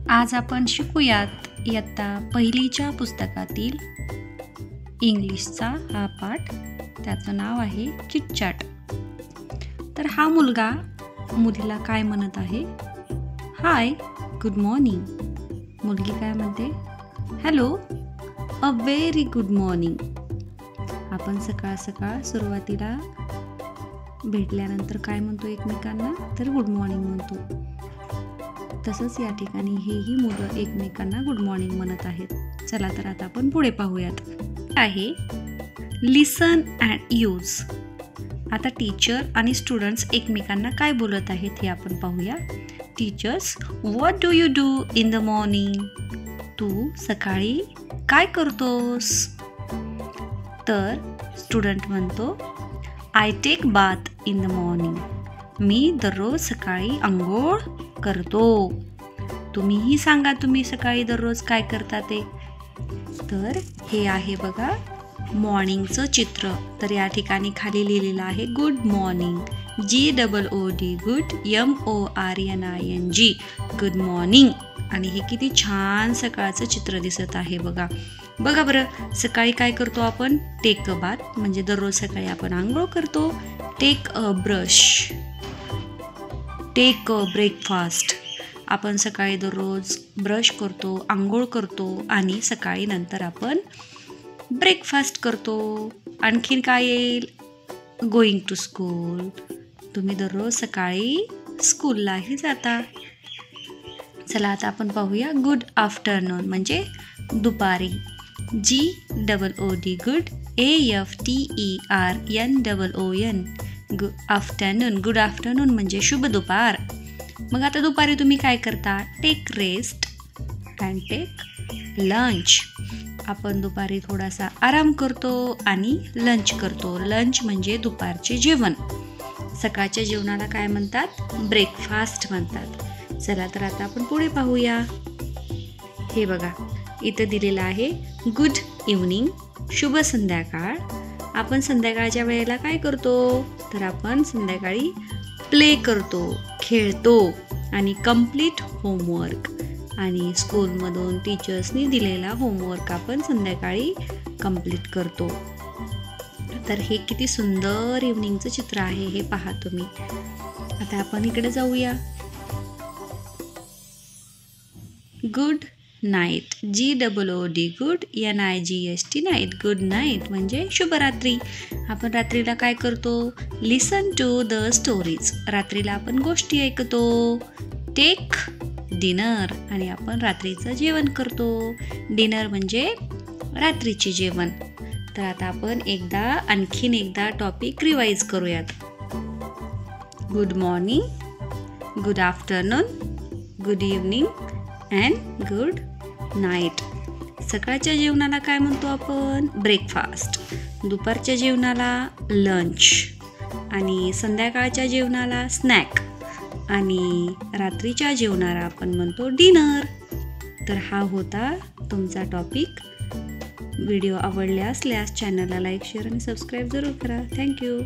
आज आपण शिकूयात इयत्ता पहिलीच्या पुस्तकातील इंग्लिशचा हा पाठ. त्याचं नाव आहे चिटचॅट. तर हा मुलगा मुलीला काय म्हणत आहे? हाय, गुड मॉर्निंग. मुलगी काय म्हणते? Hello, a very good morning. आपण सकाळ सकाळ सुरुवातीला भेटल्यानंतर काय म्हणतो एकमेकांना? तर गुड मॉर्निंग म्हणतो. तसंच या ठिकाणी हेही मुलं एकमेकांना गुड मॉर्निंग म्हणत आहेत. चला तर आता आपण पुढे पाहूयात. आहे लिसन अँड यूज. आता टीचर आणि स्टुडंट्स एकमेकांना काय बोलत आहेत हे आपण पाहूया. Teachers, what do you do in the morning? तू सकाळी काय करतोस? तर स्टुडंट म्हणतो, I take bath in the morning. मी दररोज सकाळी अंघोळ करतो. तुम्हीही सांगा, तुम्ही सकाळी दररोज काय करता ते. तर हे आहे बघा मॉर्निंगचं चित्र. तर या ठिकाणी खाली लिहिलेलं आहे good morning. GOOD good, MORNING good morning. आणि हे किती छान सकाळचं चित्र दिसत आहे बघा. बघा बरं, सकाळी काय करतो आपण? टेक अ बाथ, म्हणजे दररोज सकाळी आपण आंघोळ करतो. Take a brush, take a breakfast. आपण सकाळी दररोज ब्रश करतो, आंघोळ करतो आणि सकाळी नंतर आपण ब्रेकफास्ट करतो. आणखीन काय येईल? Going to school. तुम्ही दररोज सकाळी स्कूललाही जाता. चला आता आपण पाहूया गुड आफ्टरनून म्हणजे दुपारी. GOOD good, AFTERNOON good afternoon. Good afternoon म्हणजे शुभ दुपार. मग आता दुपारी तुम्ही काय करता? Take rest and take lunch. आपण दुपारी थोडासा आराम करतो आणि लंच करतो. लंच म्हणजे दुपारचे जेवण. सकाळच्या जेवणाला काय म्हणतात? ब्रेकफास्ट म्हणतात. चला तर आता आपण पुढे पाहूया. हे बघा, इथं दिलेलं आहे गुड इव्हनिंग, शुभ संध्याकाळ. आपण संध्याकाळच्या वेळेला काय करतो? तर आपण संध्याकाळी प्ले करतो, खेळतो आणि कंप्लीट होमवर्क. आणि स्कूलमधून टीचर्सनी दिलेला होमवर्क आपण संध्याकाळी कंप्लीट करतो. तर हे किती सुंदर इव्हनिंगचं चित्र आहे हे पहा तुम्ही. आता आपण इकडे जाऊया. Good night. GOOD good, NIGHT night. Good night म्हणजे शुभरात्री. आपण रात्रीला काय करतो? लिसन टू द स्टोरीज. रात्रीला आपण गोष्टी ऐकतो. टेक डिनर आणि आपण रात्रीचं जेवण करतो. डिनर म्हणजे रात्रीचे जेवण. तर आता आपण आणखीन एकदा टॉपिक रिवाइज करूयात. Good morning, good afternoon, good evening and good night. सकाळच्या जेवणाला काय म्हणतो आपण? ब्रेकफास्ट. दुपारच्या जेवणाला लंच आणि संध्याकाळच्या जेवणाला स्नॅक आणि रात्रीच्या जेवणाला आपण म्हणतो डिनर. तर हा होता तुमचा टॉपिक. व्हिडिओ आवडले असल्यास चॅनलला लाईक, शेअर आणि सबस्क्राईब जरूर करा. थँक्यू.